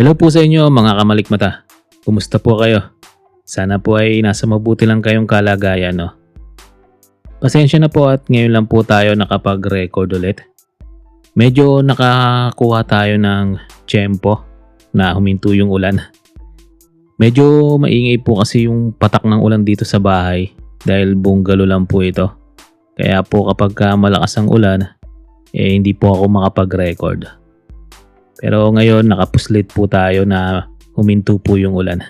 Hello po sa inyo mga kamalikmata. Kumusta po kayo? Sana po ay nasa mabuti lang kayong kalagayan, no? Pasensya na po at ngayon lang po tayo nakapag-record ulit. Medyo nakakuha tayo ng tiyempo na huminto yung ulan. Medyo maingay po kasi yung patak ng ulan dito sa bahay dahil bungalow lang po ito. Kaya po kapag malakas ang ulan, hindi po ako makapag-record. Pero ngayon nakapuslit po tayo na huminto po yung ulan.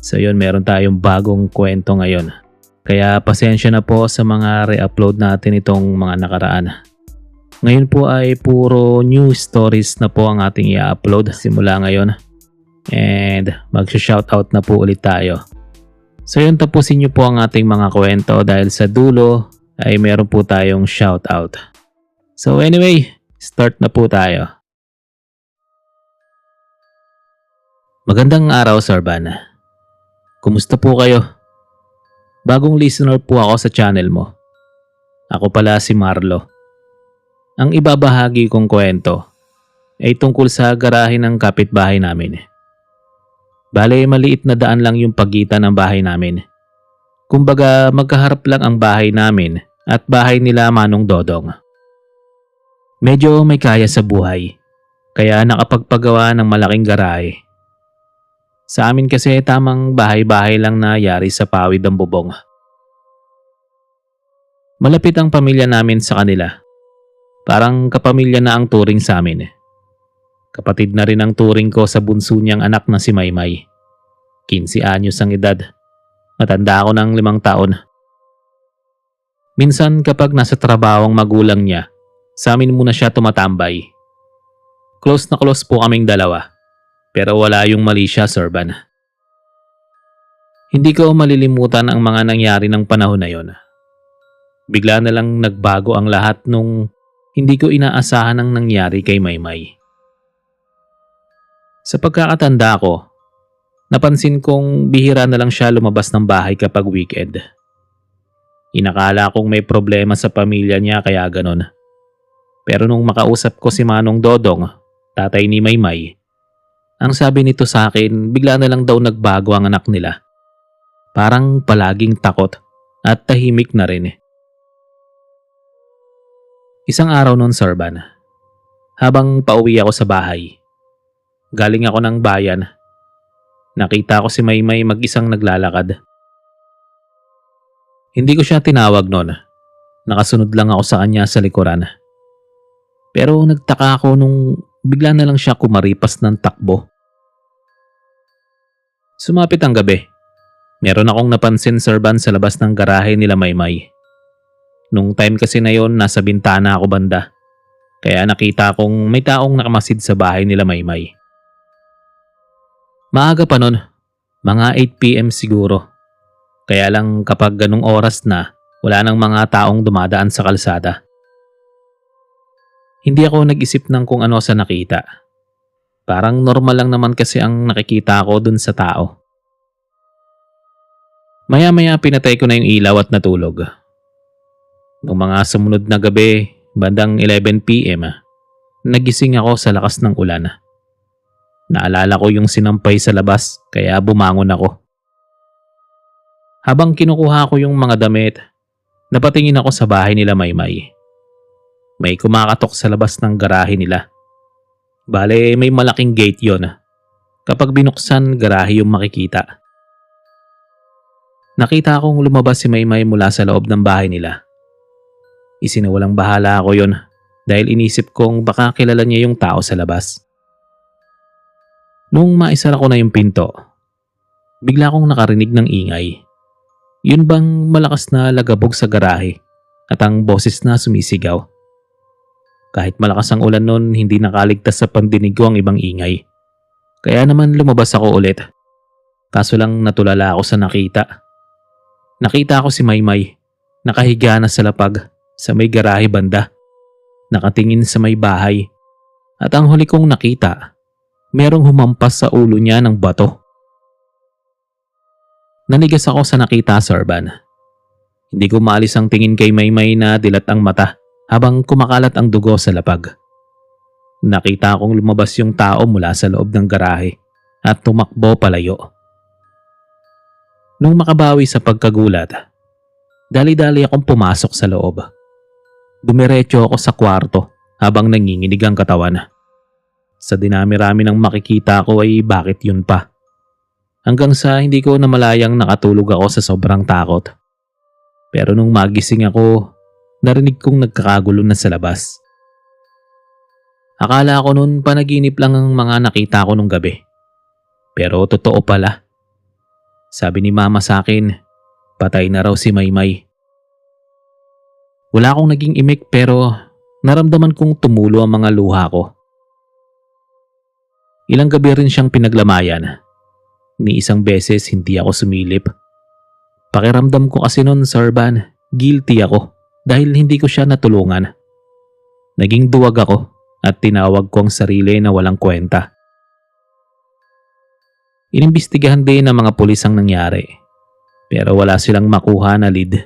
So yun, meron tayong bagong kwento ngayon. Kaya pasensya na po sa mga re-upload natin itong mga nakaraan. Ngayon po ay puro new stories na po ang ating i-upload simula ngayon. And mag-shoutout na po ulit tayo. So yun, tapusin nyo po ang ating mga kwento dahil sa dulo ay meron po tayong shoutout. So anyway, start na po tayo. Magandang araw, Sir Van. Kumusta po kayo? Bagong listener po ako sa channel mo. Ako pala si Marlo. Ang ibabahagi kong kwento ay tungkol sa garahe ng kapitbahay namin. Bale, maliit na daan lang yung pagitan ng bahay namin. Kumbaga, magkaharap lang ang bahay namin at bahay nila Manong Dodong. Medyo may kaya sa buhay, kaya nakapagpagawa ng malaking garahe. Sa amin kasi tamang bahay-bahay lang na yari sa pawid ng bubong. Malapit ang pamilya namin sa kanila. Parang kapamilya na ang turing sa amin. Kapatid na rin ang turing ko sa bunso niyang anak na si Maymay. 15 anyos ang edad. Matanda ako ng 5 taon. Minsan kapag nasa trabaho ang magulang niya, sa amin muna siya tumatambay. Close na close po kaming dalawa. Pero wala yung mali siya, Sir Van. Hindi ko malilimutan ang mga nangyari ng panahon na yon. Bigla na lang nagbago ang lahat nung hindi ko inaasahan ang nangyari kay Maymay. Sa pagkakatanda ko, napansin kong bihira na lang siya lumabas ng bahay kapag weekend. Inakala kong may problema sa pamilya niya kaya ganon. Pero nung makausap ko si Manong Dodong, tatay ni Maymay, ang sabi nito sa akin, bigla na lang daw nagbago ang anak nila. Parang palaging takot at tahimik na rin. Isang araw noon, Sir Van, habang pauwi ako sa bahay, galing ako ng bayan, nakita ko si Maymay mag-isang naglalakad. Hindi ko siya tinawag noon, nakasunod lang ako sa kanya sa likuran. Pero nagtaka ako nung bigla na lang siya kumaripas ng takbo. Sumapit ang gabi. Meron akong napansin, Sir Van, sa labas ng garahe nila Maymay. Nung time kasi na yon, nasa bintana ako banda. Kaya nakita kong may taong nakamasid sa bahay nila Maymay. Maaga pa nun, mga 8 PM siguro. Kaya lang kapag ganung oras na, wala nang mga taong dumadaan sa kalsada. Hindi ako nag-isip ng kung ano sa nakita. Parang normal lang naman kasi ang nakikita ko dun sa tao. Maya-maya pinatay ko na yung ilaw at natulog. Noong mga sumunod na gabi, bandang 11 PM, nagising ako sa lakas ng ulan. Naalala ko yung sinampay sa labas kaya bumangon ako. Habang kinukuha ko yung mga damit, napatingin ako sa bahay nila Maymay. May kumakatok sa labas ng garahe nila. Bale, may malaking gate yon. Kapag binuksan, garahe yung makikita. Nakita kong lumabas si Maymay mula sa loob ng bahay nila. Isinawalang bahala ako yon dahil inisip kong baka kilala niya yung tao sa labas. Nung maisara ko na yung pinto, bigla akong nakarinig ng ingay. Yun bang malakas na lagabog sa garahe at ang boses na sumisigaw. Kahit malakas ang ulan nun, hindi nakaligtas sa pandinig ko ang ibang ingay. Kaya naman lumabas ako ulit. Kaso lang natulala ako sa nakita. Nakita ko si Maymay, nakahiga na sa lapag sa may garahe banda. Nakatingin sa may bahay. At ang huli kong nakita, merong humampas sa ulo niya ng bato. Nanigas ako sa nakita, Sir Van. Hindi ko maalis ang tingin kay Maymay na dilat ang mata habang kumakalat ang dugo sa lapag. Nakita kong lumabas yung tao mula sa loob ng garahe at tumakbo palayo. Nung makabawi sa pagkagulat, dali-dali akong pumasok sa loob. Dumiretso ako sa kwarto habang nanginginig ang katawan. Sa dinami-rami ng makikita ko ay bakit yun pa. Hanggang sa hindi ko namalayang nakatulog ako sa sobrang takot. Pero nung magising ako, narinig kong nagkakagulo na sa labas. Akala ko noon panaginip lang ang mga nakita ko nung gabi. Pero totoo pala. Sabi ni mama sa akin, patay na raw si Maymay. Wala akong naging imik pero naramdaman kong tumulo ang mga luha ko. Ilang gabi rin siyang pinaglamayan. Ni isang beses hindi ako sumilip. Pakiramdam ko kasi noon, Sarban, guilty ako dahil hindi ko siya natulungan. Naging duwag ako at tinawag ko ang sarili na walang kwenta. Inimbestigahan din ng mga pulis ang nangyari pero wala silang makuha na lead.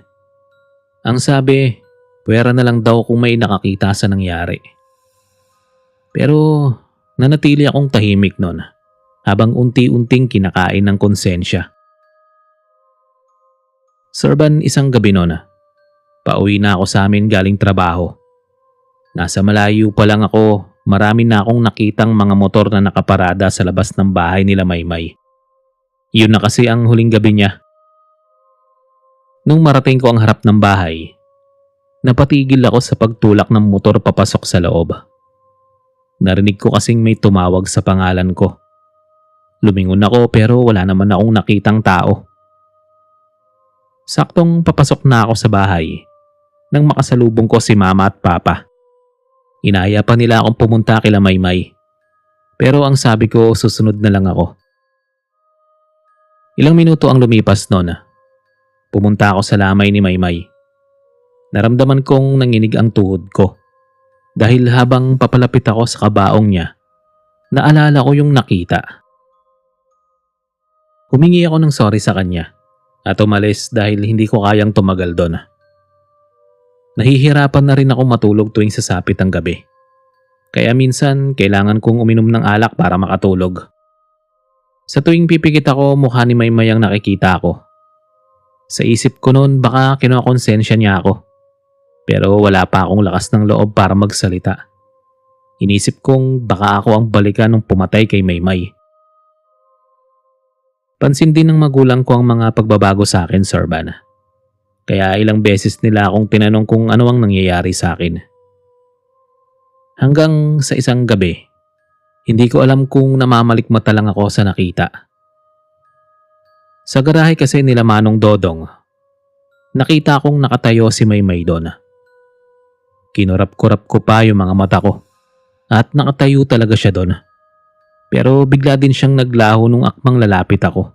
Ang sabi, pwera na lang daw kung may nakakita sa nangyari. Pero nanatili akong tahimik noon habang unti-unting kinakain ng konsensya. Sarban, isang gabi noon, pauwi na ako sa amin galing trabaho. Nasa malayo pa lang ako, marami na akong nakitang mga motor na nakaparada sa labas ng bahay nila Maymay. Yun na kasi ang huling gabi niya. Nung marating ko ang harap ng bahay, napatigil ako sa pagtulak ng motor papasok sa loob. Narinig ko kasing may tumawag sa pangalan ko. Lumingon ako pero wala naman akong nakitang tao. Saktong papasok na ako sa bahay nang makasalubong ko si mama at papa. Inaya pa nila akong pumunta kila Maymay. Pero ang sabi ko, susunod na lang ako. Ilang minuto ang lumipas noon. Pumunta ako sa lamay ni Maymay. Naramdaman kong nanginig ang tuhod ko. Dahil habang papalapit ako sa kabaong niya, naalala ko yung nakita. Humingi ako ng sorry sa kanya at umalis dahil hindi ko kayang tumagal doon. Nahihirapan na rin ako matulog tuwing sasapit ang gabi. Kaya minsan kailangan kong uminom ng alak para makatulog. Sa tuwing pipikit ako, mukha ni Maymay ang nakikita ko. Sa isip ko noon baka kinokonsensya niya ako. Pero wala pa akong lakas ng loob para magsalita. Inisip kong baka ako ang balikan ng pumatay kay Maymay. Pansin din ng magulang ko ang mga pagbabago sa akin, Sarban. Kaya ilang beses nila akong tinanong kung ano ang nangyayari sa akin. Hanggang sa isang gabi, hindi ko alam kung namamalikmata lang ako sa nakita. Sa garahe kasi nila Manong Dodong, nakita kong nakatayo si Maymay doon. Kinurap-kurap ko pa yung mga mata ko at nakatayo talaga siya doon. Pero bigla din siyang naglaho nung akmang lalapit ako.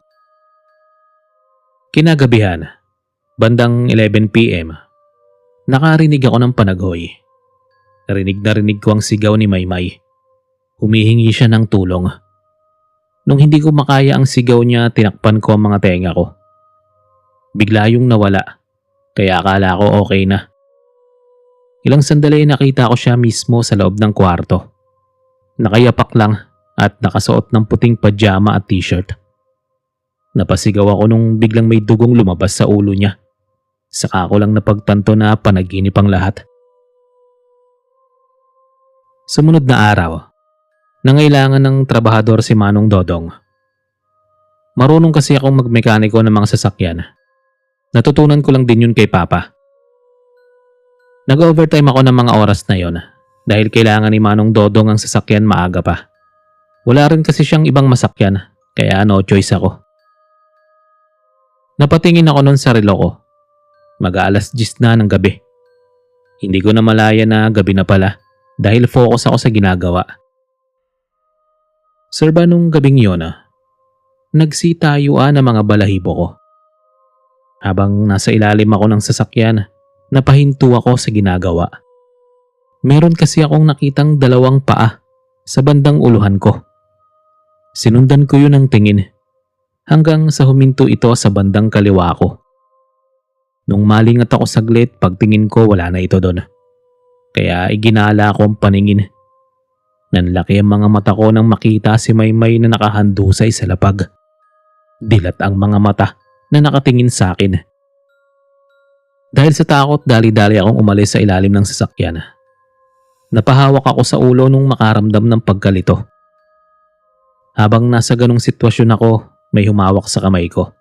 Kinagabihan, bandang 11 PM, nakarinig ako ng panaghoy. Narinig ko ang sigaw ni Maymay. Humihingi siya ng tulong. Nung hindi ko makaya ang sigaw niya, tinakpan ko ang mga tenga ko. Bigla yung nawala, kaya akala ko okay na. Ilang sandali nakita ko siya mismo sa loob ng kwarto. Nakayapak lang at nakasuot ng puting pajama at t-shirt. Napasigaw ako nung biglang may dugong lumabas sa ulo niya. Saka ko lang napagtanto na panaginip ang lahat. Sumunod na araw, nangailangan ng trabahador si Manong Dodong. Marunong kasi akong magmekaniko ng mga sasakyan. Natutunan ko lang din yun kay Papa. Nag-overtime ako ng mga oras na yon dahil kailangan ni Manong Dodong ang sasakyan maaga pa. Wala rin kasi siyang ibang masakyan kaya no choice ako. Napatingin ako nun sa relo ko. Mag-aalas 10 na ng gabi. Hindi ko na malaya na gabi na pala dahil focus ako sa ginagawa. Sarban, nung gabing yun, nagsitayuan ang mga balahibo ko. Habang nasa ilalim ako ng sasakyan, napahinto ako sa ginagawa. Meron kasi akong nakitang dalawang paa sa bandang uluhan ko. Sinundan ko yun ng tingin hanggang sa huminto ito sa bandang kaliwa ko. Nung malingat ako saglit, pagtingin ko wala na ito doon. kaya iginala ko ang paningin. Nanlaki ang mga mata ko nang makita si Maymay na nakahandusay sa lapag. Dilat ang mga mata na nakatingin sa akin. Dahil sa takot, dali-dali akong umalis sa ilalim ng sasakyan. Napahawak ako sa ulo nung makaramdam ng pagkalito. Habang nasa ganong sitwasyon ako, may humawak sa kamay ko.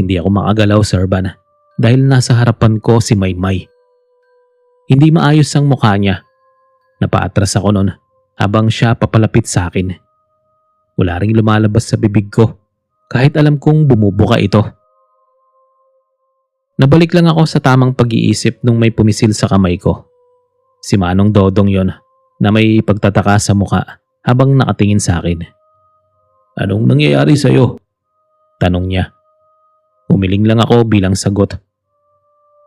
Hindi ako makagalaw, Sir Van, dahil nasa harapan ko si Maymay. Hindi maayos ang mukha niya. Napaatras ako noon habang siya papalapit sa akin. Wala ring lumalabas sa bibig ko kahit alam kong bumubuka ito. Nabalik lang ako sa tamang pag-iisip nung may pumisil sa kamay ko. Si Manong Dodong yon na may pagtataka sa mukha habang nakatingin sa akin. "Anong nangyayari sa'yo?" tanong niya. Umiling lang ako bilang sagot.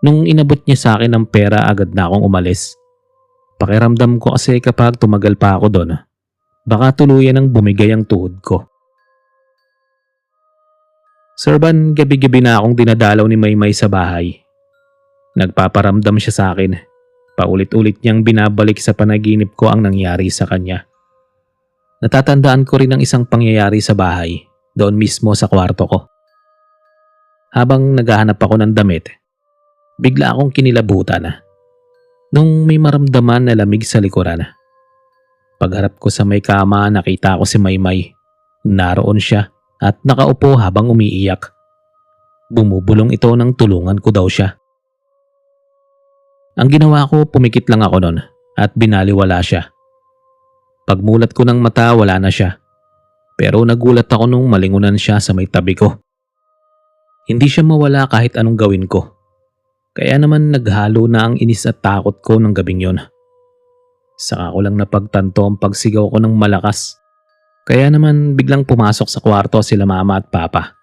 Nung inabot niya sa akin ang pera, agad na akong umalis. Pakiramdam ko kasi kapag tumagal pa ako doon, baka tuluyan ang bumigay ang tuhod ko. Sir Van, gabi-gabi na akong dinadalaw ni Maymay sa bahay. Nagpaparamdam siya sa akin. Paulit-ulit niyang binabalik sa panaginip ko ang nangyari sa kanya. Natatandaan ko rin ang isang pangyayari sa bahay, doon mismo sa kwarto ko. Habang naghahanap ako ng damit, bigla akong kinilabutan nung may maramdaman na lamig sa likuran. Pagharap ko sa may kama, nakita ko si Maymay. Naroon siya at nakaupo habang umiiyak. Bumubulong ito nang tulungan ko daw siya. Ang ginawa ko, pumikit lang ako noon at binaliwala siya. Pagmulat ko ng mata, wala na siya. Pero nagulat ako nung malingunan siya sa may tabi ko. Hindi siya mawala kahit anong gawin ko. Kaya naman naghalo na ang inis at takot ko ng gabing yon. Saka ko lang napagtanto ang pagsigaw ko ng malakas. Kaya naman biglang pumasok sa kwarto sila mama at papa.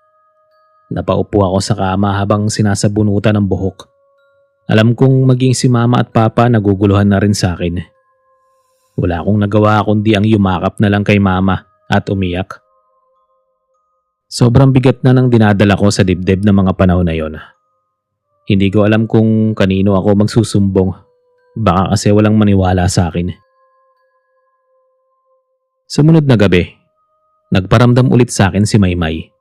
Napaupo ako sa kama habang sinasabunutan ng buhok. Alam kong maging si mama at papa naguguluhan na rin sa akin. Wala akong nagawa kundi ang yumakap na lang kay mama at umiyak. Sobrang bigat na ng dinadala ko sa dibdib ng mga panahon na yon. Hindi ko alam kung kanino ako magsusumbong. Baka kasi walang maniwala sa akin. Sumunod na gabi, nagparamdam ulit sa akin si Maymay.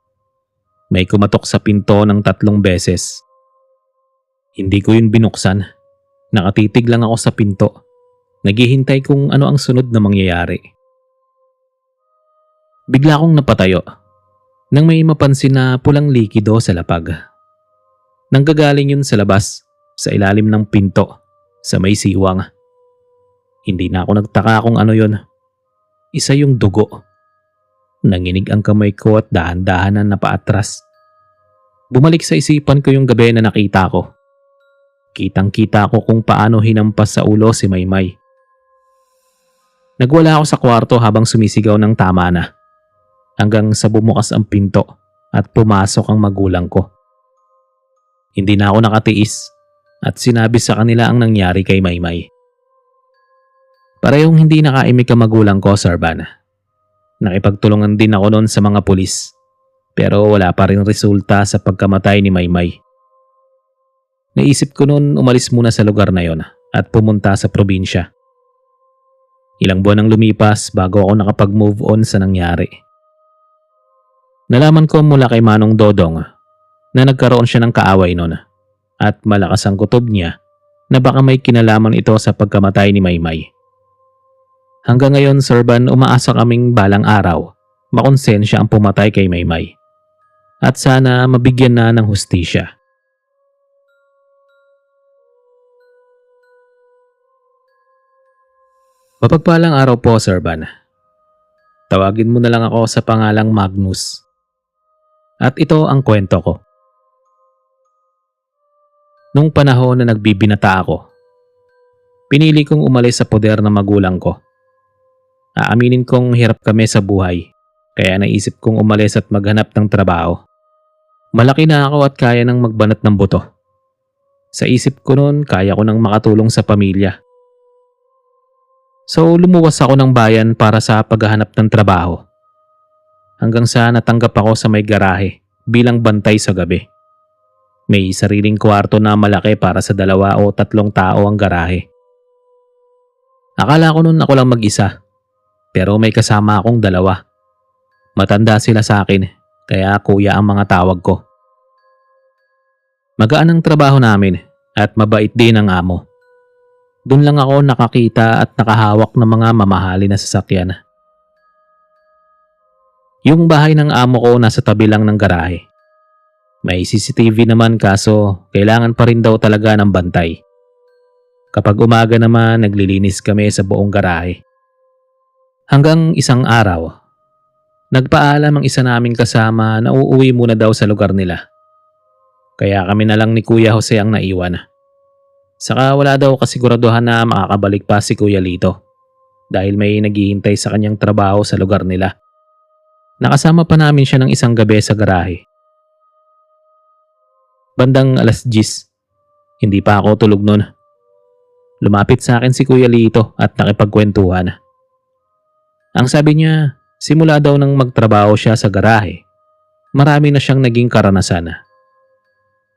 May kumatok sa pinto ng 3 beses. Hindi ko yun binuksan. Nakatitig lang ako sa pinto. Naghihintay kung ano ang sunod na mangyayari. Bigla akong napatayo nang may mapansin na pulang likido sa lapag. Nanggagaling yun sa labas, sa ilalim ng pinto, sa may siwang. Hindi na ako nagtaka kung ano yun. Isa yung dugo. Nanginig ang kamay ko at dahan-dahan na napaatras. Bumalik sa isipan ko yung gabi na nakita ko. Kitang-kita ko kung paano hinampas sa ulo si Maymay. Nagwala ako sa kwarto habang sumisigaw ng tama na. Hanggang sa bumukas ang pinto at pumasok ang magulang ko. Hindi na ako nakatiis at sinabi sa kanila ang nangyari kay Maymay. Parehong hindi nakaimik ang magulang ko, Sir Van. Nakipagtulungan din ako noon sa mga pulis. Pero wala pa rin resulta sa pagkamatay ni Maymay. Naisip ko noon umalis muna sa lugar na yon at pumunta sa probinsya. Ilang buwan ang lumipas bago ako nakapag-move on sa nangyari. Nalaman ko mula kay Manong Dodong na nagkaroon siya ng kaaway noon at malakas ang kutob niya na baka may kinalaman ito sa pagkamatay ni Maymay. Hanggang ngayon, Sir Van, umaasa kaming balang araw makonsensya ang pumatay kay Maymay at sana mabigyan na ng hustisya. Mapagpalang araw po, Sir Van. Tawagin mo na lang ako sa pangalang Magnus. At ito ang kwento ko. Nung panahon na nagbibinata ako, pinili kong umalis sa poder ng magulang ko. Aaminin kong hirap kami sa buhay, kaya naisip kong umalis at maghanap ng trabaho. Malaki na ako at kaya nang magbanat ng buto. Sa isip ko noon, kaya ko nang makatulong sa pamilya. So lumuwas ako ng bayan para sa paghahanap ng trabaho. Hanggang sa natanggap ako sa may garahe bilang bantay sa gabi. May sariling kwarto na malaki para sa 2 o 3 tao ang garahe. Akala ko noon ako lang mag-isa, pero may kasama akong dalawa. Matanda sila sa akin, kaya kuya ang mga tawag ko. Magaan ang trabaho namin at mabait din ang amo. Doon lang ako nakakita at nakahawak ng mga mamahalin na sasakyan. Yung bahay ng amo ko nasa tabi lang ng garahe. May CCTV naman kaso kailangan pa rin daw talaga ng bantay. Kapag umaga naman naglilinis kami sa buong garahe. Hanggang isang araw, nagpaalam ang isa naming kasama na uuwi muna daw sa lugar nila. Kaya kami na lang ni Kuya Jose ang naiwan. Saka wala daw kasiguraduhan na makakabalik pa si Kuya Lito dahil may naghihintay sa kanyang trabaho sa lugar nila. Nakasama pa namin siya ng isang gabi sa garahe. Bandang 10:00, hindi pa ako tulog nun. Lumapit sa akin si Kuya Lito at nakipagkwentuhan. Ang sabi niya, simula daw nang magtrabaho siya sa garahe, marami na siyang naging karanasan.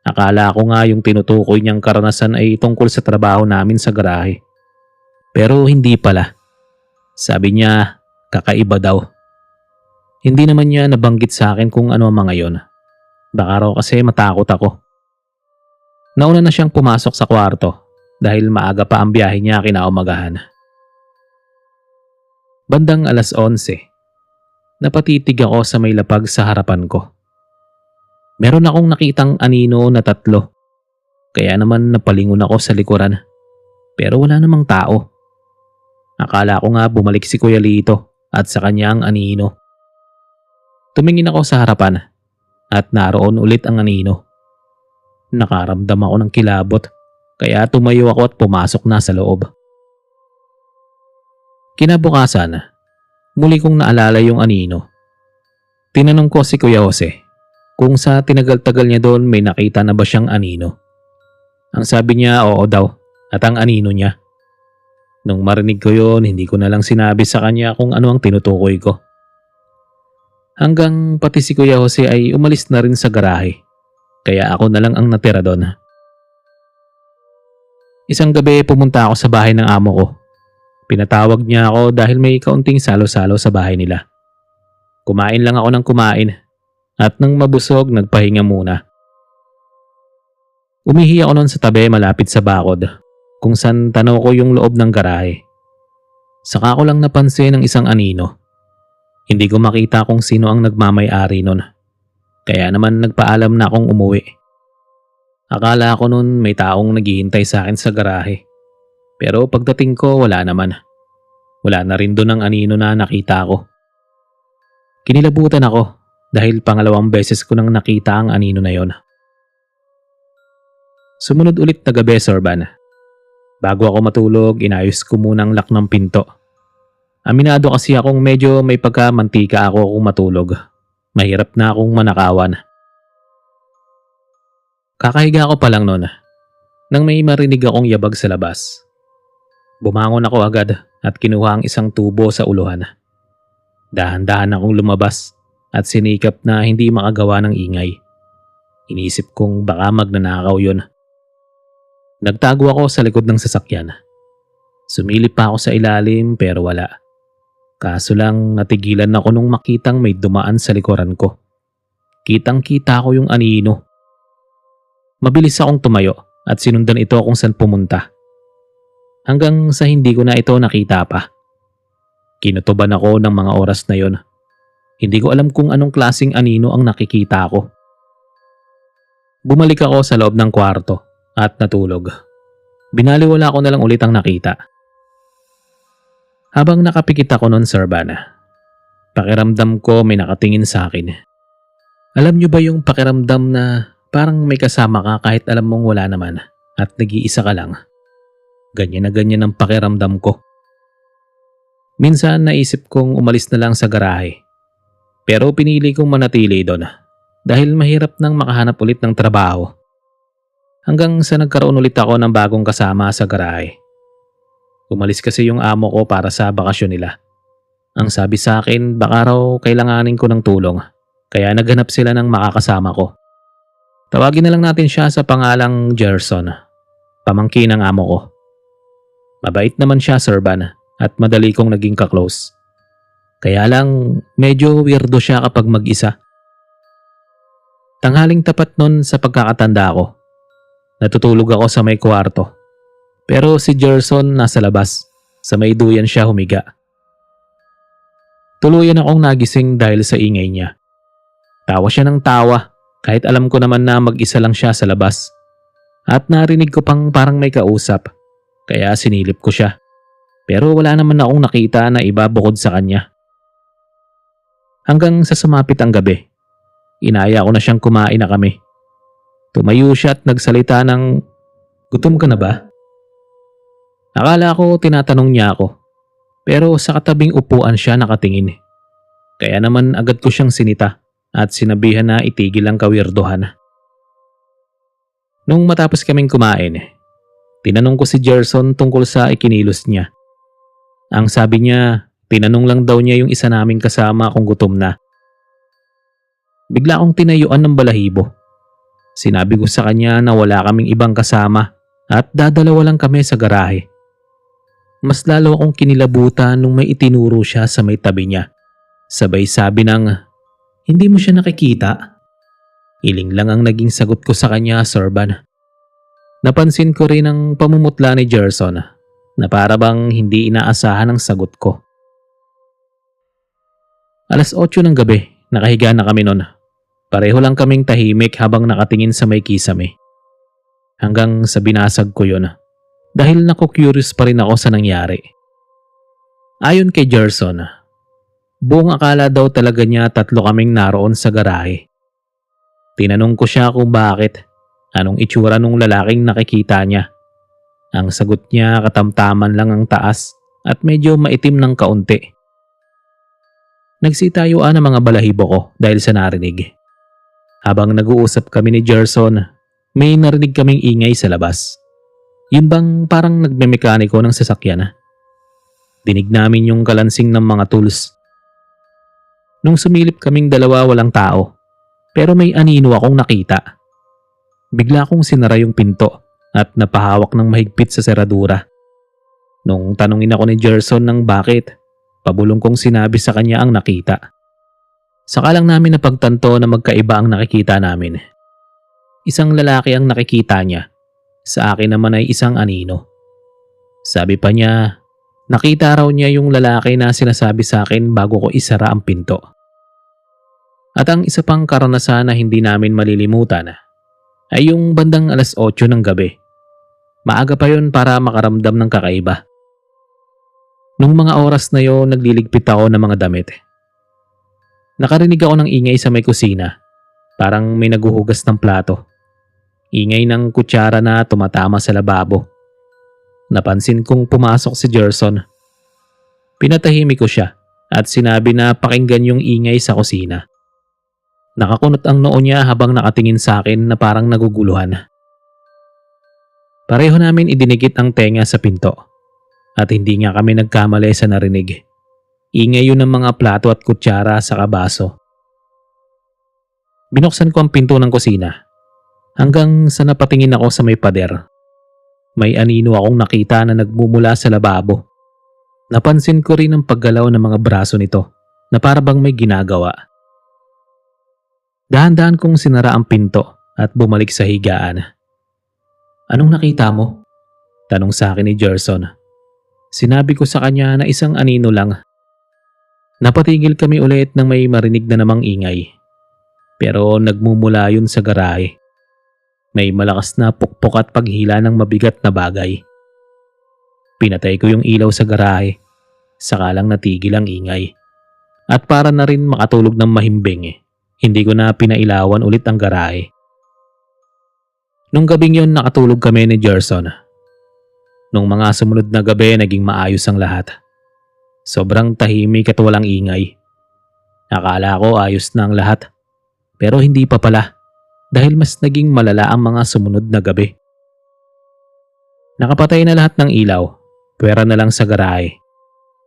Akala ko nga yung tinutukoy niyang karanasan ay tungkol sa trabaho namin sa garahe. Pero hindi pala. Sabi niya, kakaiba daw. Hindi naman niya nabanggit sa akin kung ano ang mga yon. Baka raw kasi matakot ako. Nauna na siyang pumasok sa kwarto dahil maaga pa ang biyahe niya kinaumagahan. Bandang 11:00, napatitig ako sa may lapag sa harapan ko. Meron akong nakitang anino na 3. Kaya naman napalingon ako sa likuran. Pero wala namang tao. Akala ko nga bumalik si Kuya Lito at sa kanya ang anino. Tumingin ako sa harapan at naroon ulit ang anino. Nakaramdam ako ng kilabot kaya tumayo ako at pumasok na sa loob. Kinabukasan, muli kong naalala yung anino. Tinanong ko si Kuya Jose kung sa tinagal-tagal niya doon may nakita na ba siyang anino. Ang sabi niya oo daw at ang anino niya. Nung marinig ko yun, hindi ko na lang sinabi sa kanya kung ano ang tinutukoy ko. Hanggang pati si Kuya Jose ay umalis na rin sa garahe, kaya ako na lang ang natira doon. Isang gabi pumunta ako sa bahay ng amo ko. Pinatawag niya ako dahil may kaunting salo-salo sa bahay nila. Kumain lang ako ng kumain at nang mabusog nagpahinga muna. Umihi ako noon sa tabi malapit sa bakod kung saan tanaw ko yung loob ng garahe. Saka ko lang napansin ang isang anino. Hindi ko makita kung sino ang nagmamay-ari nun. Kaya naman nagpaalam na akong umuwi. Akala ko nun may taong naghihintay sa akin sa garahe. Pero pagdating ko wala naman. Wala na rin doon ang anino na nakita ko. Kinilabutan ako dahil pangalawang beses ko nang nakita ang anino na yon. Sumunod ulit na gabi, Sorban. Bago ako matulog, inayos ko munang lock ng pinto. Aminado kasi akong medyo may pagkamantika ako kung matulog. Mahirap na akong manakawan. Kakahiga ko pa lang noon nang may marinig akong yabag sa labas. Bumangon ako agad at kinuha ang isang tubo sa uluhan. Dahan-dahan akong lumabas at sinikap na hindi makagawa ng ingay. Inisip kong baka magnanakaw yun. Nagtago ako sa likod ng sasakyan. Sumilip pa ako sa ilalim pero wala. Kaso lang natigilan ako nung makitang may dumaan sa likuran ko. Kitang-kita ko yung anino. Mabilis akong tumayo at sinundan ito kung saan pumunta. Hanggang sa hindi ko na ito nakita pa. Kinutuban ako ng mga oras na yon. Hindi ko alam kung anong klaseng anino ang nakikita ko. Bumalik ako sa loob ng kwarto at natulog. Binaliwala ko na lang ulit ang nakita. Habang nakapikit ako noon, Sorban, pakiramdam ko may nakatingin sa akin. Alam niyo ba yung pakiramdam na parang may kasama ka kahit alam mong wala naman at nag-iisa ka lang? Ganyan na ganyan ang pakiramdam ko. Minsan naisip kong umalis na lang sa garahe. Pero pinili kong manatili doon dahil mahirap nang makahanap ulit ng trabaho. Hanggang sa nagkaroon ulit ako ng bagong kasama sa garahe. Umalis kasi yung amo ko para sa bakasyon nila. Ang sabi sa akin baka raw kailanganin ko ng tulong kaya naghanap sila ng makakasama ko. Tawagin na lang natin siya sa pangalang Gerson, pamangkin ng amo ko. Mabait naman siya, Sorban, at madali kong naging kaklose. Kaya lang medyo weirdo siya kapag mag-isa. Tanghaling tapat nun sa pagkakatanda ko. Natutulog ako sa may kwarto. Pero si Gerson nasa labas. Sa may duyan siya humiga. Tuluyan akong nagising dahil sa ingay niya. Tawa siya ng tawa kahit alam ko naman na mag-isa lang siya sa labas. At narinig ko pang parang may kausap. Kaya sinilip ko siya. Pero wala naman akong nakita na iba bukod sa kanya. Hanggang sa sumapit ang gabi. Inaya ko na siyang kumain na kami. Tumayo siya at nagsalita ng, "Gutom ka na ba?" Akala ko tinatanong niya ako. Pero sa katabing upuan siya nakatingin. Kaya naman agad ko siyang sinita at sinabihan na itigil ang kawirdohan. Nung matapos kaming kumain, tinanong ko si Gerson tungkol sa ikinilos niya. Ang sabi niya, tinanong lang daw niya yung isa naming kasama kung gutom na. Bigla akong tinayuan ng balahibo. Sinabi ko sa kanya na wala kaming ibang kasama at dadalawa lang kami sa garahe. Mas lalo akong kinilabutan nung may itinuro siya sa may tabi niya. Sabay sabi ng, "Hindi mo siya nakikita?" Iling lang ang naging sagot ko sa kanya, Sorban. Napansin ko rin ang pamumutla ni Gerson na para bang hindi inaasahan ang sagot ko. 8:00 ng gabi, nakahiga na kami noon. Pareho lang kaming tahimik habang nakatingin sa may kisame. Hanggang sa binasag ko yun. Dahil naku-curious pa rin ako sa nangyari. Ayon kay Gerson, buong akala daw talaga niya 3 kaming naroon sa garahe. Tinanong ko siya kung bakit, anong itsura nung lalaking nakikita niya. Ang sagot niya katamtaman lang ang taas at medyo maitim ng kaunti. Nagsitayuan ang mga balahibo ko dahil sa narinig. Habang nag-uusap kami ni Gerson, may narinig kaming ingay sa labas. Yun bang parang nagmemekaniko ng sasakyan? Dinig namin yung kalansing ng mga tools. Nung sumilip kaming dalawa walang tao, pero may anino akong nakita. Bigla akong sinara yung pinto at napahawak ng mahigpit sa seradura. Nung tanungin ako ni Gerson ng bakit, pabulong kong sinabi sa kanya ang nakita. Saka lang namin napagtanto na magkaiba ang nakikita namin. Isang lalaki ang nakikita niya. Sa akin naman ay isang anino. Sabi pa niya, nakita raw niya yung lalaki na sinasabi sa akin bago ko isara ang pinto. At ang isa pang karanasan na hindi namin malilimutan ay yung bandang 8:00 ng gabi. Maaga pa yun para makaramdam ng kakaiba. Nung mga oras na yon, nagliligpit ako ng mga damit. Nakarinig ako ng ingay sa may kusina. Parang may naguhugas ng plato. Ingay ng kutsara na tumatama sa lababo. Napansin kong pumasok si Gerson. Pinatahimik ko siya at sinabi na pakinggan yung ingay sa kusina. Nakakunot ang noo niya habang nakatingin sa akin na parang naguguluhan. Pareho namin idinikit ang tenga sa pinto. At hindi nga kami nagkamali sa narinig. Ingay yun ng mga plato at kutsara sa kabaso. Binuksan ko ang pinto ng kusina. Hanggang sa napatingin ako sa may pader. May anino akong nakita na nagmumula sa lababo. Napansin ko rin ang paggalaw ng mga braso nito na para bang may ginagawa. Dahan-dahan kong sinara ang pinto at bumalik sa higaan. "Anong nakita mo?" tanong sa akin ni Gerson. Sinabi ko sa kanya na isang anino lang. Napatigil kami ulit nang may marinig na namang ingay. Pero nagmumula yun sa garahe. May malakas na pukpok at paghila ng mabigat na bagay. Pinatay ko yung ilaw sa garahe. Saka lang natigil ang ingay. At para na rin makatulog ng mahimbing, hindi ko na pinailawan ulit ang garahe. Nung gabing yun nakatulog kami ni Gerson. Nung mga sumunod na gabi naging maayos ang lahat. Sobrang tahimik at walang ingay. Akala ko ayos na ang lahat. Pero hindi pa pala. Dahil mas naging malala ang mga sumunod na gabi. Nakapatay na lahat ng ilaw, pwera na lang sa garahe.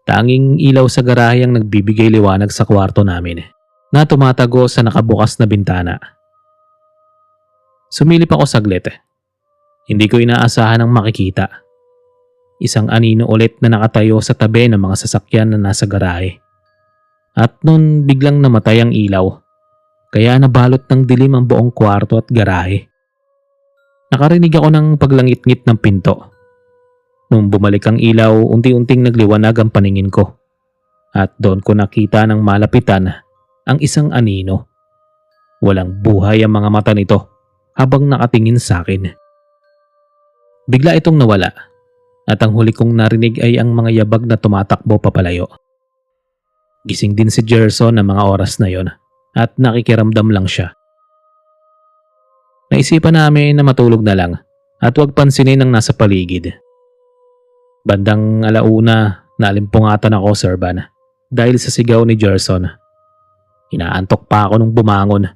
Tanging ilaw sa garahe ang nagbibigay liwanag sa kwarto namin na tumatago sa nakabukas na bintana. Sumilip ako saglit. Hindi ko inaasahan ang makikita. isang anino ulit na nakatayo sa tabi ng mga sasakyan na nasa garahe. At nun biglang namatay ang ilaw, kaya nabalot ng dilim ang buong kwarto at garahe. Nakarinig ako ng paglangit-ngit ng pinto. Nung bumalik ang ilaw, unti-unting nagliwanag ang paningin ko. At doon ko nakita ng malapitan ang isang anino. Walang buhay ang mga mata nito habang nakatingin sa akin. Bigla itong nawala at ang huli kong narinig ay ang mga yabag na tumatakbo papalayo. Gising din si Gerson ng mga oras na yon at nakikiramdam lang siya. Naisipan namin na matulog na lang at huwag pansinin ang nasa paligid. Bandang alauna, nalimpungatan ako, Sir Van, dahil sa sigaw ni Gerson. Inaantok pa ako nung bumangon.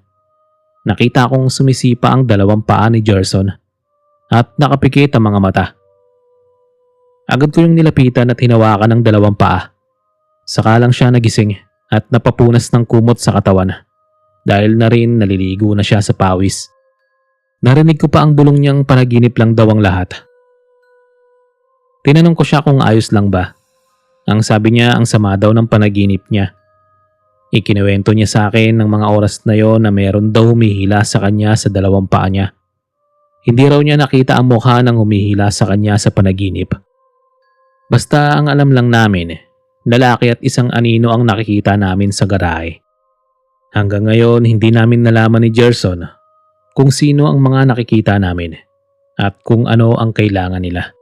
Nakita kong sumisipa ang dalawang paa ni Gerson at nakapikit ang mga mata. Agad ko yung nilapitan at hinawakan ng dalawang paa. Saka lang siya nagising at napapunas ng kumot sa katawan dahil na rin naliligo na siya sa pawis. Narinig ko pa ang bulong niyang panaginip lang daw ang lahat. Tinanong ko siya kung ayos lang ba. Ang sabi niya ang sama daw ng panaginip niya. Ikinuwento niya sa akin ng mga oras na yon na meron daw humihila sa kanya sa dalawang paa niya. Hindi raw niya nakita ang mukha ng humihila sa kanya sa panaginip. Basta ang alam lang namin, lalaki at isang anino ang nakikita namin sa garahe. Hanggang ngayon hindi namin nalaman ni Gerson kung sino ang mga nakikita namin at kung ano ang kailangan nila.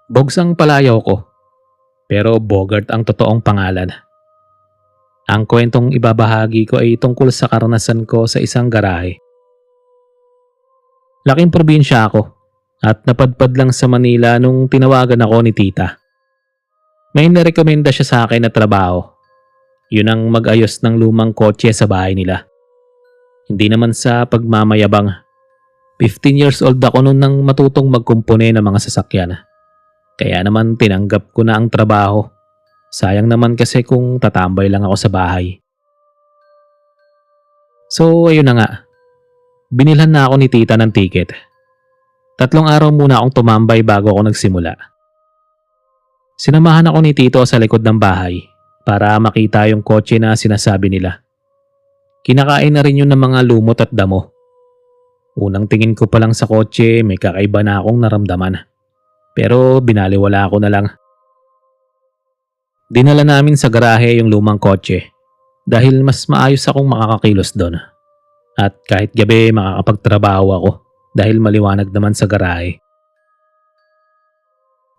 Bogsang palayaw ko, pero Bogart ang totoong pangalan. Ang kwentong ibabahagi ko ay tungkol sa karanasan ko sa isang garahe. Laking probinsya ako at napadpad lang sa Manila nung tinawagan ako ni tita. May narekomenda siya sa akin na trabaho. Yun ang mag-ayos ng lumang kotse sa bahay nila. Hindi naman sa pagmamayabang. 15 years old ako noon nang matutong magkumpone ng mga sasakyan. Kaya naman tinanggap ko na ang trabaho. Sayang naman kasi kung tatambay lang ako sa bahay. So ayun na nga. Binilhan na ako ni tita ng ticket. 3 araw muna akong tumambay bago ako nagsimula. Sinamahan ako ni tito sa likod ng bahay para makita yung kotse na sinasabi nila. Kinakain na rin yun ng mga lumot at damo. Unang tingin ko pa lang sa kotse, may kakaiba na akong naramdaman. Pero binaliwala ko na lang. Dinala namin sa garahe yung lumang kotse dahil mas maayos akong makakakilos doon. At kahit gabi makakapagtrabaho ako dahil maliwanag naman sa garahe.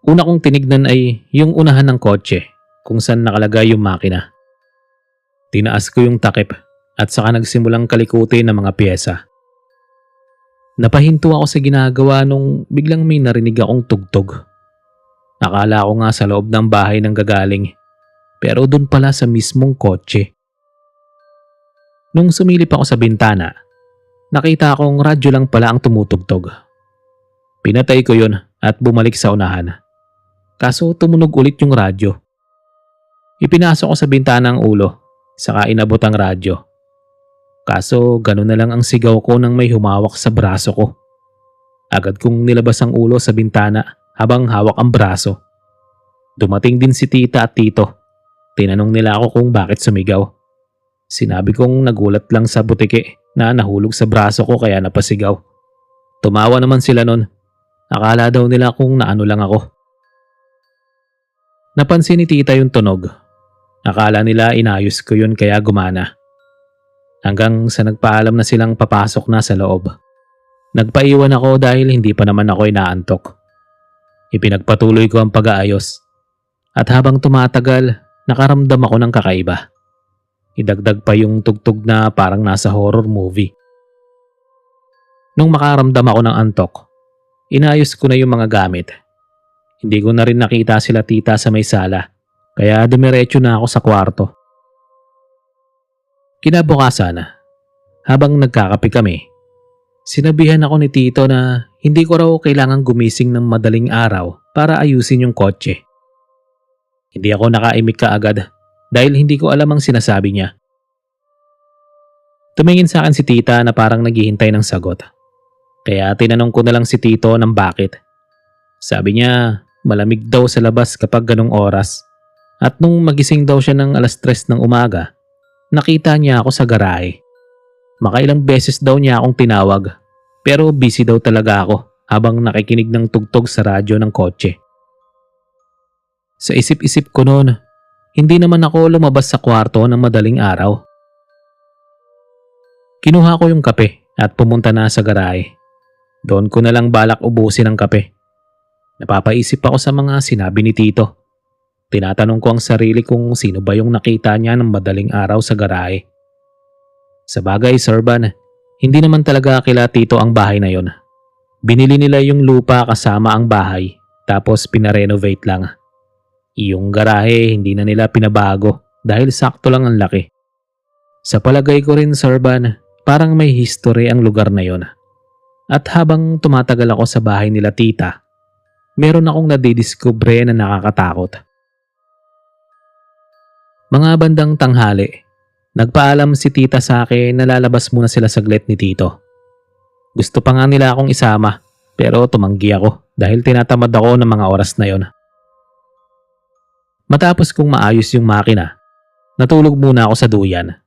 Una kong tinignan ay yung unahan ng kotse kung saan nakalagay yung makina. Tinaas ko yung takip at saka nagsimulang kalikutin ng mga pyesa. Napahinto ako sa ginagawa nung biglang may narinig akong tugtog. Akala ko nga sa loob ng bahay nang gagaling, pero dun pala sa mismong kotse. Nung sumilip ako sa bintana, nakita akong radyo lang pala ang tumutugtog. Pinatay ko yun at bumalik sa unahan. Kaso tumunog ulit yung radyo. Ipinasok ko sa bintana ang ulo, saka inabot ang radyo. Kaso gano'n na lang ang sigaw ko nang may humawak sa braso ko. Agad kong nilabas ang ulo sa bintana habang hawak ang braso. Dumating din si tita at tito. Tinanong nila ako kung bakit sumigaw. Sinabi kong nagulat lang sa butike na nahulog sa braso ko kaya napasigaw. Tumawa naman sila nun. Akala daw nila kung naano lang ako. Napansin ni tita yung tunog. Akala nila inayos ko yun kaya gumana. Hanggang sa nagpaalam na silang papasok na sa loob. Nagpaiwan ako dahil hindi pa naman ako inaantok. Ipinagpatuloy ko ang pag-aayos. At habang tumatagal, nakaramdam ako ng kakaiba. Idagdag pa yung tugtog na parang nasa horror movie. Nung makaramdam ako ng antok, inayos ko na yung mga gamit. Hindi ko na rin nakita sila tita sa may sala, kaya dumiretso na ako sa kwarto. Kinabukasan, habang nagkakape kami, sinabihan ako ni tito na hindi ko raw kailangang gumising ng madaling araw para ayusin yung kotse. Hindi ako nakaimik kaagad dahil hindi ko alam ang sinasabi niya. Tumingin sa akin si tita na parang naghihintay ng sagot. Kaya tinanong ko na lang si tito ng bakit. Sabi niya, malamig daw sa labas kapag ganong oras. At nung magising daw siya ng 3:00 ng umaga, nakita niya ako sa garahe. Makailang beses daw niya akong tinawag, pero busy daw talaga ako habang nakikinig ng tugtog sa radyo ng kotse. Sa isip-isip ko noon, hindi naman ako lumabas sa kwarto ng madaling araw. Kinuha ko yung kape at pumunta na sa garahe. Doon ko na lang balak ubusin ang kape. Napapaisip ako sa mga sinabi ni Tito. Tinatanong ko ang sarili kung sino ba yung nakita niya ng madaling araw sa garahe. Sa bagay, Sir Van, hindi naman talaga kila Tito ang bahay na yon. Binili nila yung lupa kasama ang bahay tapos pinarenovate lang. Yung garahe hindi na nila pinabago dahil sakto lang ang laki. Sa palagay ko rin, Sir Van, parang may history ang lugar na yon. At habang tumatagal ako sa bahay nila tita, meron akong nadidiskubre na nakakatakot. Mga bandang tanghali, nagpaalam si tita sa akin na lalabas muna sila saglit ni tito. Gusto pa nga nila akong isama pero tumanggi ako dahil tinatamad ako ng mga oras na yon. Matapos kong maayos yung makina, natulog muna ako sa duyan.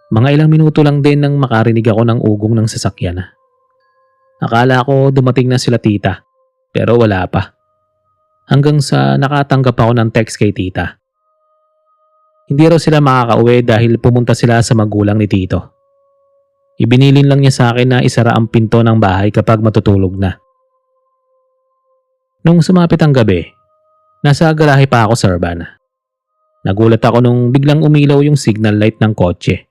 Mga ilang minuto lang din nang makarinig ako ng ugong ng sasakyan. Akala ko dumating na sila tita pero wala pa. Hanggang sa nakatanggap ako ng text kay tita. Hindi raw sila makakauwi dahil pumunta sila sa magulang ni tito. Ibinilin lang niya sa akin na isara ang pinto ng bahay kapag matutulog na. Nung sumapit ang gabi, nasa garahe pa ako, Sir Van. Nagulat ako nung biglang umilaw yung signal light ng kotse.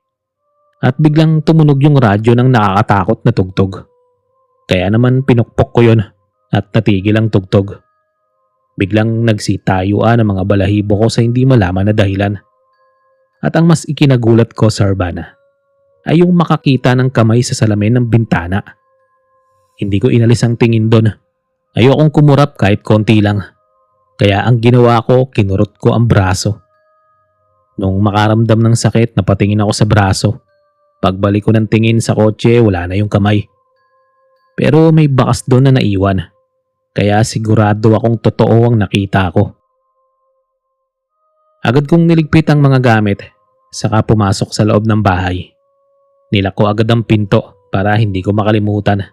At biglang tumunog yung radyo ng nakakatakot na tugtog. Kaya naman pinukpok ko yun at natigil ang tugtog. Biglang nagsitayuan ang mga balahibo ko sa hindi malaman na dahilan. At ang mas ikinagulat ko, Sir Van, ay yung makakita ng kamay sa salamin ng bintana. Hindi ko inalis ang tingin doon. Ayokong kumurap kahit konti lang. Kaya ang ginawa ko, kinurot ko ang braso. Nung makaramdam ng sakit, napatingin ako sa braso. Pagbalik ko ng tingin sa kotse, wala na yung kamay. Pero may bakas doon na naiwan. Kaya sigurado akong totoo ang nakita ko. Agad kong niligpit ang mga gamit, saka pumasok sa loob ng bahay. Nilak ko agad ang pinto para hindi ko makalimutan.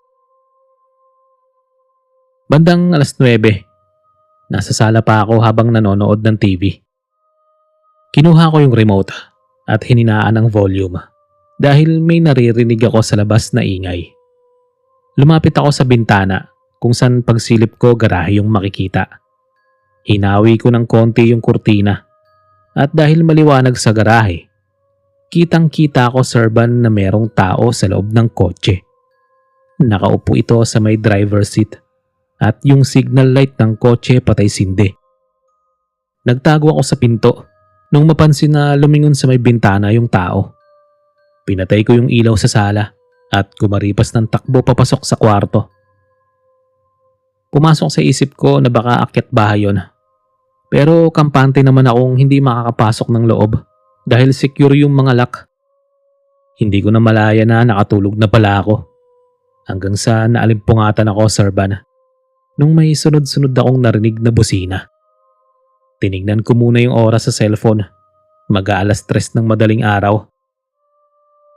Bandang 9:00, nasa sala pa ako habang nanonood ng TV. Kinuha ko yung remote at hininaan ang volume dahil may naririnig ako sa labas na ingay. Lumapit ako sa bintana kung saan pagsilip ko garahe yung makikita. Hinawi ko ng konti yung kurtina at dahil maliwanag sa garahe, kitang-kita ko, Sir Van, na merong tao sa loob ng kotse. Nakaupo ito sa may driver seat at yung signal light ng kotse patay sindi. Nagtago ako sa pinto nung mapansin na lumingon sa may bintana yung tao. Pinatay ko yung ilaw sa sala at kumaripas ng takbo papasok sa kwarto. Pumasok sa isip ko na baka akyat bahay yun. Pero kampante naman akong hindi makakapasok ng loob dahil secure yung mga lock. Hindi ko na malaya na nakatulog na pala ako. Hanggang sa naalimpungatan ako, Sir Van, nung may sunod-sunod akong narinig na busina. Tinignan ko muna yung oras sa cellphone. Mag-3:00 ng madaling araw.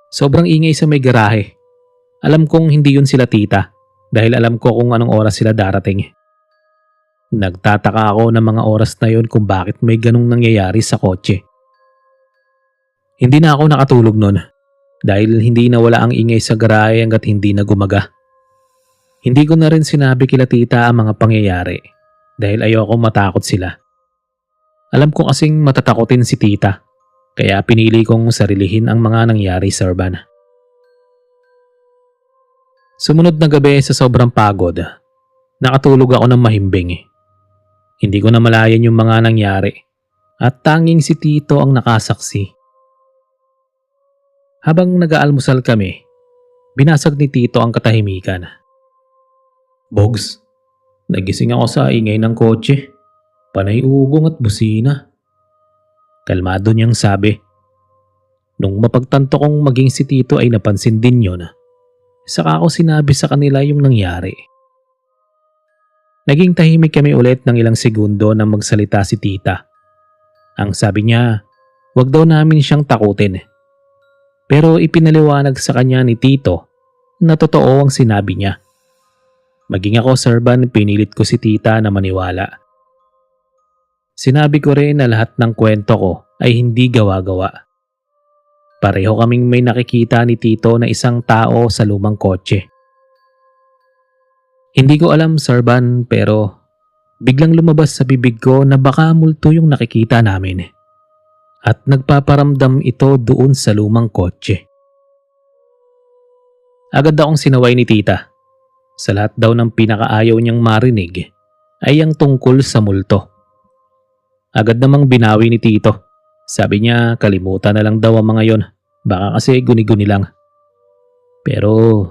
Sobrang ingay sa may garahe. Alam kong hindi yun sila tita dahil alam ko kung anong oras sila darating. Nagtataka ako ng mga oras na yun kung bakit may ganong nangyayari sa kotse. Hindi na ako nakatulog nun dahil hindi nawala ang ingay sa garahe hanggat hindi na gumaga. Hindi ko na rin sinabi kila tita ang mga pangyayari dahil ayoko matakot sila. Alam ko kasing matatakotin si tita kaya pinili kong sarilihin ang mga nangyari, Sir Van. Sumunod na gabi sa sobrang pagod, nakatulog ako ng mahimbing. Hindi ko na malayan yung mga nangyari at tanging si Tito ang nakasaksi. Habang nag-aalmusal kami, binasag ni Tito ang katahimikan. Bogs, nagising ako sa ingay ng kotse. Panay ugong at busina. Kalmado niyang sabi. Nung mapagtanto kong maging si Tito ay napansin din yun, saka ako sinabi sa kanila yung nangyari. Naging tahimik kami ulit ng ilang segundo nang magsalita si Tita. Ang sabi niya, wag daw namin siyang takutin. Pero ipinaliwanag sa kanya ni Tito na totoo ang sinabi niya. Maging ako, Sir Van, pinilit ko si Tita na maniwala. Sinabi ko rin na lahat ng kwento ko ay hindi gawa-gawa. Pareho kaming may nakikita ni Tito na isang tao sa lumang kotse. Hindi ko alam, Sir Van, pero biglang lumabas sa bibig ko na baka multo yung nakikita namin. At nagpaparamdam ito doon sa lumang kotse. Agad akong sinaway ni Tita. Sa lahat daw ng pinakaayaw niyang marinig ay ang tungkol sa multo. Agad namang binawi ni Tito. Sabi niya kalimutan na lang daw ang mga yon. Baka kasi guni-guni lang. Pero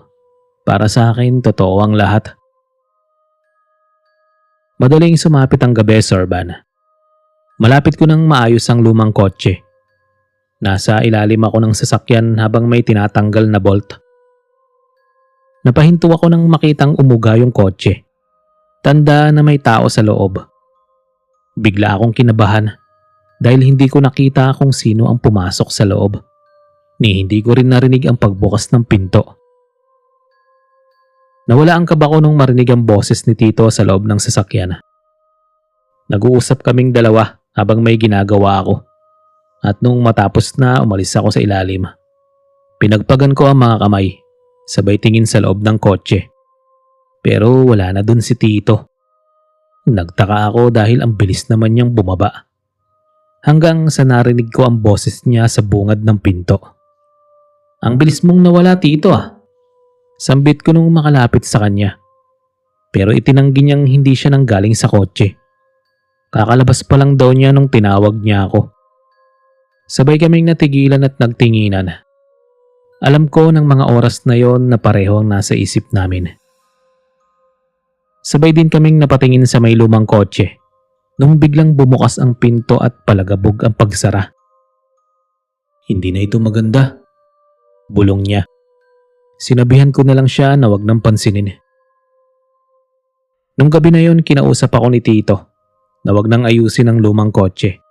para sa akin totoo ang lahat. Madaling sumapit ang gabi, Sir Van. Malapit ko nang maayos ang lumang kotse. Nasa ilalim ako ng sasakyan habang may tinatanggal na bolt. Napahinto ako nang makitang umuga yung kotse. Tanda na may tao sa loob. Bigla akong kinabahan dahil hindi ko nakita kung sino ang pumasok sa loob. Ni hindi ko rin narinig ang pagbukas ng pinto. Nawala ang kaba ko nung marinig ang boses ni Tito sa loob ng sasakyan. Nag-uusap kaming dalawa habang may ginagawa ako. At nung matapos na, umalis ako sa ilalim. Pinagpagan ko ang mga kamay, sabay tingin sa loob ng kotse. Pero wala na dun si Tito. Nagtaka ako dahil ang bilis naman niyang bumaba. Hanggang sa narinig ko ang boses niya sa bungad ng pinto. Ang bilis mong nawala, Tito ah. Sambit ko nung makalapit sa kanya. Pero itinanggi niyang hindi siya nanggaling sa kotse. Kakalabas pa lang daw niya nung tinawag niya ako. Sabay kaming natigilan at nagtinginan. Alam ko ng mga oras na yon na pareho ang nasa isip namin. Sabay din kaming napatingin sa may lumang kotse nung biglang bumukas ang pinto at palagabog ang pagsara. Hindi na ito maganda. Bulong niya. Sinabihan ko na lang siya na wag nang pansinin. Nung gabi na yon kinausap ako ni Tito na wag nang ayusin ang lumang kotse.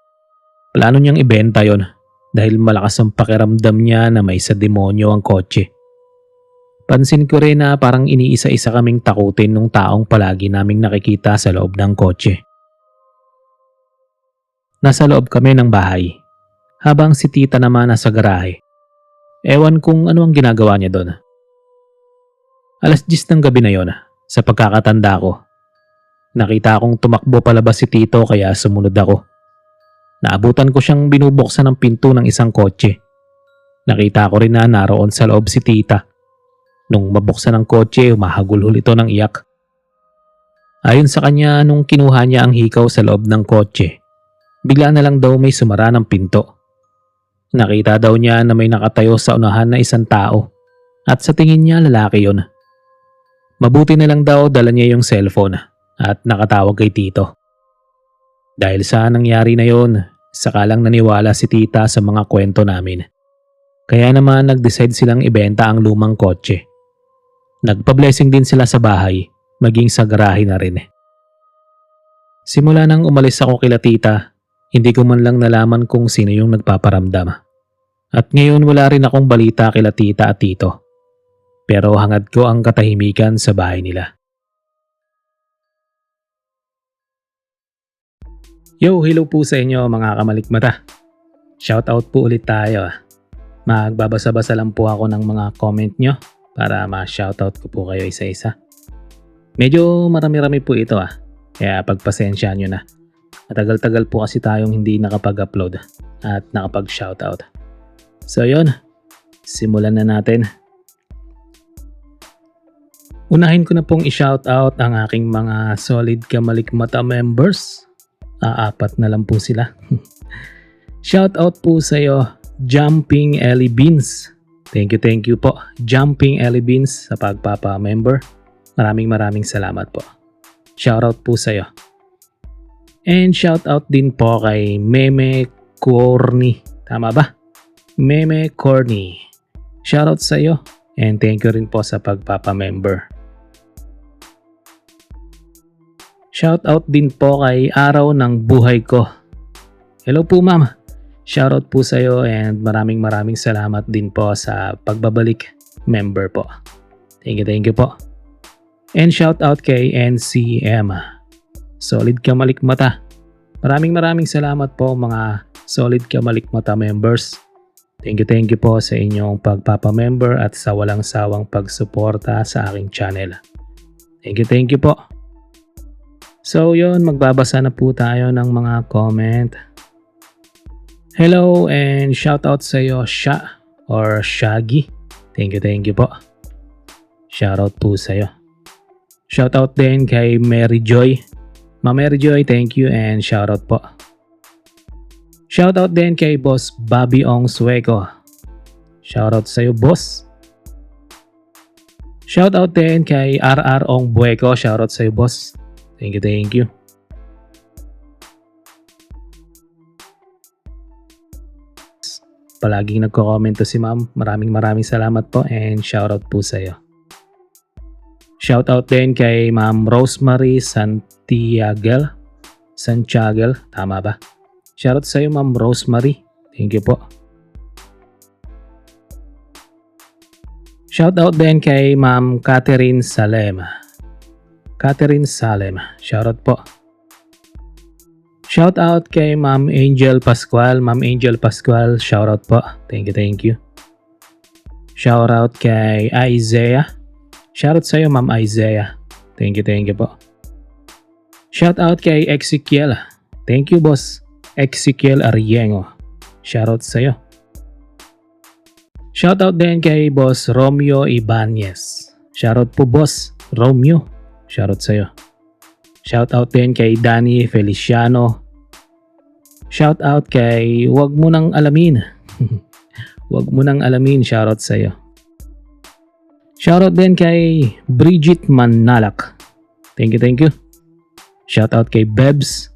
Plano niyang ibenta yon dahil malakas ang pakiramdam niya na may sa demonyo ang kotse. Pansin ko rin na parang iniisa-isa kaming takutin nung taong palagi naming nakikita sa loob ng kotse. Nasa loob kami ng bahay habang si Tita naman nasa garahe. Ewan kung ano ang ginagawa niya doon. 10:00 ng gabi na yon, sa pagkakatanda ko. Nakita akong tumakbo palabas si Tito kaya sumunod ako. Naabutan ko siyang binubuksan ng pinto ng isang kotse. Nakita ko rin na naroon sa loob si Tita. Nung mabuksan ang kotse, humahagulhol ito ng iyak. Ayon sa kanya, nung kinuha niya ang hikaw sa loob ng kotse, bigla na lang daw may sumara ng pinto. Nakita daw niya na may nakatayo sa unahan na isang tao at sa tingin niya lalaki yon. Mabuti na lang daw dala niya yung cellphone at nakatawag kay Tito. Dahil sa nangyari na yon, saka lang naniwala si Tita sa mga kwento namin. Kaya naman nag-decide silang ibenta ang lumang kotse. Nagpa-blessing din sila sa bahay, maging sa garahe na rin. Simula nang umalis ako kila Tita, hindi ko man lang nalaman kung sino yung nagpaparamdam. At ngayon wala rin akong balita kila Tita at Tito. Pero hangad ko ang katahimikan sa bahay nila. Yo, hello po sa inyo mga kamalikmata. Shoutout po ulit tayo. Magbabasa-basa lang po ako ng mga comment nyo para ma-shoutout ko po kayo isa-isa. Medyo marami-rami po ito kaya pagpasensya nyo na. Matagal-tagal po kasi tayong hindi nakapag-upload at nakapag-shoutout. So yun, simulan na natin. Unahin ko na pong i-shoutout ang aking mga solid kamalikmata members. 4 na lang po sila. Shoutout po sa iyo, Jumping Ellie Beans. Thank you po, Jumping Ellie Beans sa pagpapa-member. Maraming salamat po. Shoutout po sa iyo. And shoutout din po kay Meme Corny. Tama ba? Meme Corny. Shoutout sa iyo and thank you rin po sa pagpapamember. Shoutout din po kay Araw ng Buhay Ko. Hello po ma'am. Shoutout po sa iyo and maraming salamat din po sa pagbabalik member po. Thank you po. And shoutout kay NCM. Solid Kamalikmata. Maraming salamat po mga Solid Kamalikmata members. Thank you po sa inyong pagpapamember at sa walang sawang pagsuporta sa aking channel. Thank you po. So yun, magbabasa na po tayo ng mga comment. Hello and shoutout sa iyo Sha or Shaggy. Thank you po. Shoutout po sa iyo. Shoutout din kay Mary Joy. Ma Mary Joy, thank you and shoutout po. Shoutout din kay Boss Bobby Ong Sueco. Shoutout sa iyo boss. Shoutout din kay RR Ong Bueco. Shoutout sa iyo boss. Thank you. Palaging nagko-comment si ma'am. Maraming salamat po and shoutout po sa iyo. Shoutout din kay Ma'am Rosemary Santiago. Tama ba? Shoutout sa iyo Ma'am Rosemary. Thank you po. Shoutout din kay Ma'am Catherine Salem. Shoutout po. Shoutout kay Ma'am Angel Pascual. Ma'am Angel Pascual, shoutout po. Thank you. Shoutout kay Isaiah. Shoutout sa iyo Ma'am Isaiah. Thank you po. Shoutout kay Ezekiel. Thank you boss. Ezekiel Ariengo. Shoutout sa iyo. Shoutout din kay Boss Romeo Ibanez. Shoutout po Boss Romeo. Shoutout sa iyo. Shoutout din kay Danny Feliciano. Shoutout kay Wag Mo Nang Alamin. Wag Mo Nang Alamin. Shoutout sa iyo. Shoutout din kay Bridget Manalak. Thank you. Shoutout kay Bebs.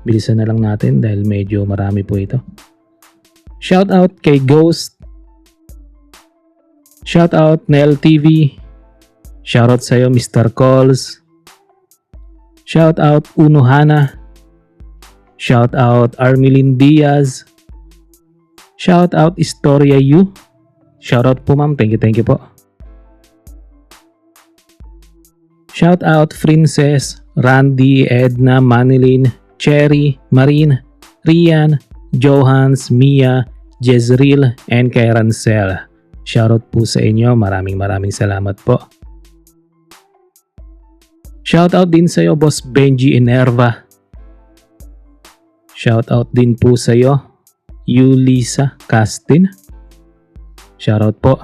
Bilisan na lang natin dahil medyo marami po ito. Shoutout kay Ghost. Shoutout Nel TV. Shoutout sa iyo Mr. Calls. Shoutout Unohana. Shoutout Armelin Diaz. Shoutout Historia U. Shoutout po ma'am. Thank you po. Shoutout Princess, Randy, Edna, Manilyn, Cherry, Marine, Rian, Johans, Mia, Jezreel, and kay Rancel. Shoutout po sa inyo. Maraming salamat po. Shoutout din sa iyo Boss Benji Enerva. Shoutout din po sa iyo Yulisa Castin. Shoutout po.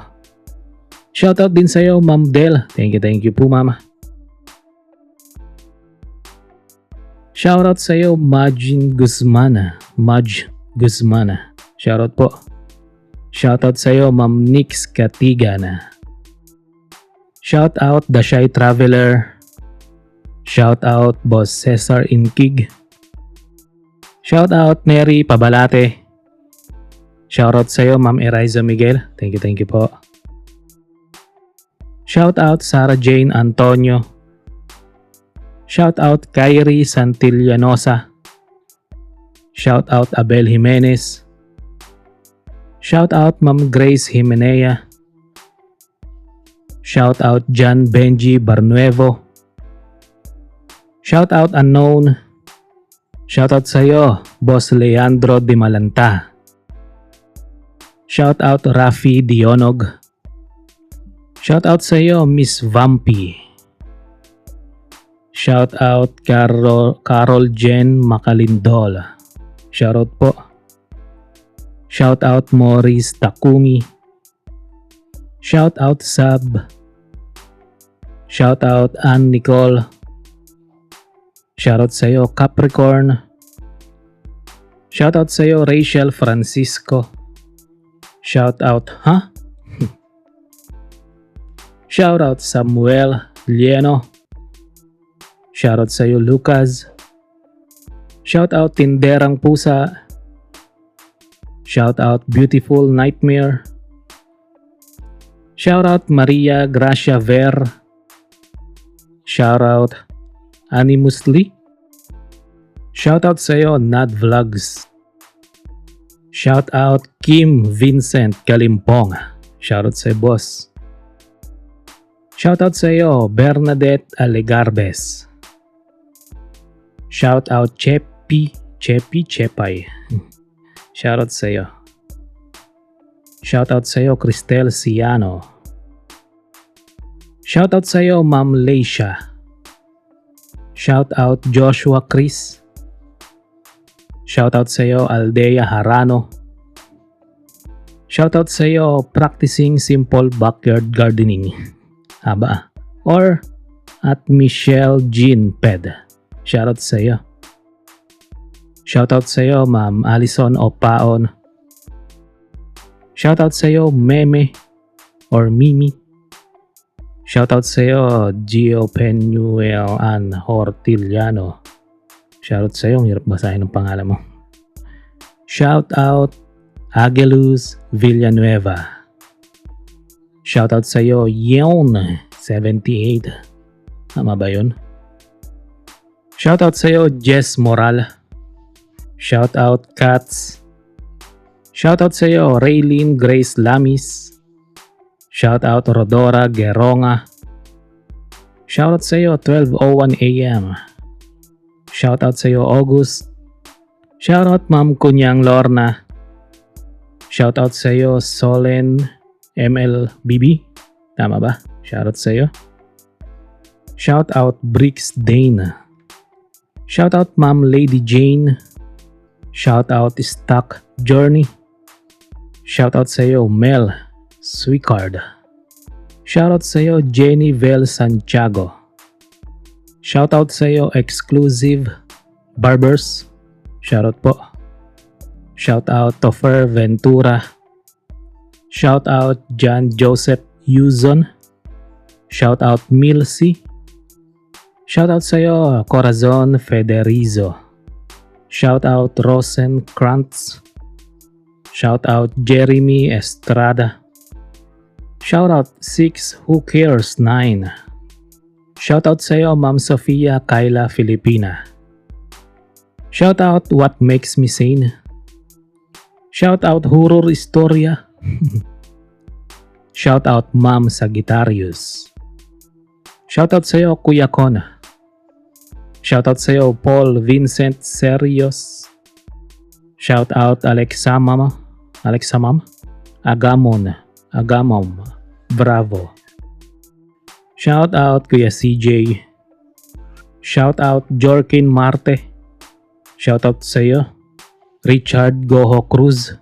Shoutout din sa iyo Ma'am Del. Thank you po mama. Shoutout sa iyo Majin Guzmana. Shoutout po. Shoutout sa iyo Ma'am Nix Katigana. Shoutout The Shy Traveler. Shoutout Boss Cesar Inkig. Shoutout Neri Pabalate. Shoutout sa iyo Ma'am Eriza Miguel. Thank you po. Shoutout Sarah Jane Antonio. Shoutout Kyrie Santillanosa. Shoutout Abel Jimenez. Shoutout Ma'am Grace Jimenea. Shoutout John Benji Barnuevo. Shoutout Unknown. Shoutout sa iyo Boss Leandro Di Malanta. Shoutout Rafi Dionog. Shoutout sa iyo Miss Vampy. Shoutout Carol Jen Macalindol. Shoutout po. Shoutout Maurice Takumi. Shoutout Sab. Shoutout Ann Nicole. Shoutout sa iyo Capricorn. Shoutout sa iyo Rachel Francisco. Shoutout Shoutout Samuel Lieno. Shoutout sa iyo Lucas. Shoutout Tinderang Pusa. Shout out Beautiful Nightmare. Shout out Maria Gracia Ver. Shout out Animusly. Shout out sa iyo Nad Vlogs. Shout out Kim Vincent Kalimpong. Shout out sa iyo, boss. Shout out sa iyo Bernadette Alegarbes. Shout out Chepi Chepay. Shout out sa iyo. Shout out sa iyo Cristel Ciano. Shout out sa iyo Ma'am Leisha. Shout out Joshua Chris. Shout out sa iyo Aldea Harano. Shout out sa iyo Practicing Simple Backyard Gardening. Haba. Or at Michelle Jean Ped. Shout out sa iyo. Shout out sa iyo Ma'am Alison Opaon. Shout out sa iyo Meme or Mimi. Shout out sa iyo Gio Penuel Ann Hortiliano. Shout out sa iyo, ang hirap basahin ng pangalan mo. Shout out Ageluz Villanueva. Shout out sa iyo Yeon78. Tama ba yun? Shout out sa iyo Jess Moral. Shout out Cats. Shout out sa iyo Raylene Grace Lamis. Shout out Rodora Geronga. Shout out sa iyo 12:01 AM. Shout out sa iyo August. Shout out Ma'am Kunyang Lorna. Shout out sa iyo Solen MLBB. Tama ba? Shout out sa iyo. Shout out Bricks Dane. Shout out Ma'am Lady Jane. Shout out Stock Journey. Shout out sa iyo Mel Swicard. Shout out sa iyo Jenny Vel Santiago. Shout out sa iyo Exclusive Barbers. Shout out po. Shout out Toffer Ventura. Shout out John Joseph Yuzon. Shout out Milcy. Shout out sa iyo Corazon Federizo. Shout out Rosenkrantz. Shout out Jeremy Estrada. Shout out 6 Who Cares 9. Shout out sa iyo Ma'am Sofia Kyla Filipina. Shout out What Makes Me Sane. Shout out Horror Historia. Shout out Ma'am Sagittarius. Shout out sa iyo Kuya Con. Shout out sa iyo Paul Vincent Serios. Shout out Alexamam. Agamom. Bravo. Shout out Kuya CJ. Shout out Jorkin Marte. Shout out sa iyo Richard Goho Cruz.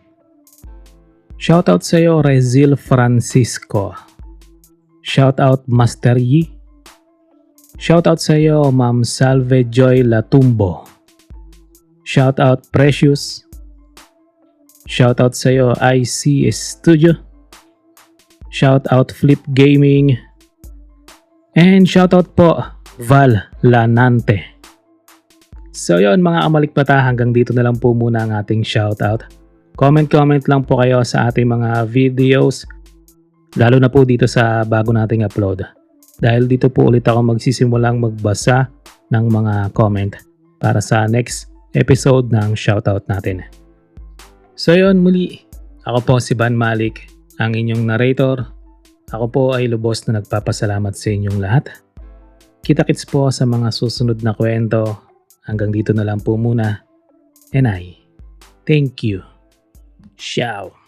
Shout out sa iyo Rezil Francisco. Shout out Master Yi. Shout out sa iyo Ma'am Salve Joy Latumbo. Shout out Precious. Shout out sa iyo IC Studio. Shout out Flip Gaming. And shoutout po, Val Lanante. So yun mga kamalikmata, hanggang dito na lang po muna ang ating shoutout. Comment lang po kayo sa ating mga videos, lalo na po dito sa bago nating upload. Dahil dito po ulit ako magsisimulang magbasa ng mga comment para sa next episode ng shoutout natin. So yun muli, ako po si Van Malik, ang inyong narrator. Ako po ay lubos na nagpapasalamat sa inyong lahat. Kita-kits po sa mga susunod na kwento. Hanggang dito na lang po muna. And I thank you. Ciao.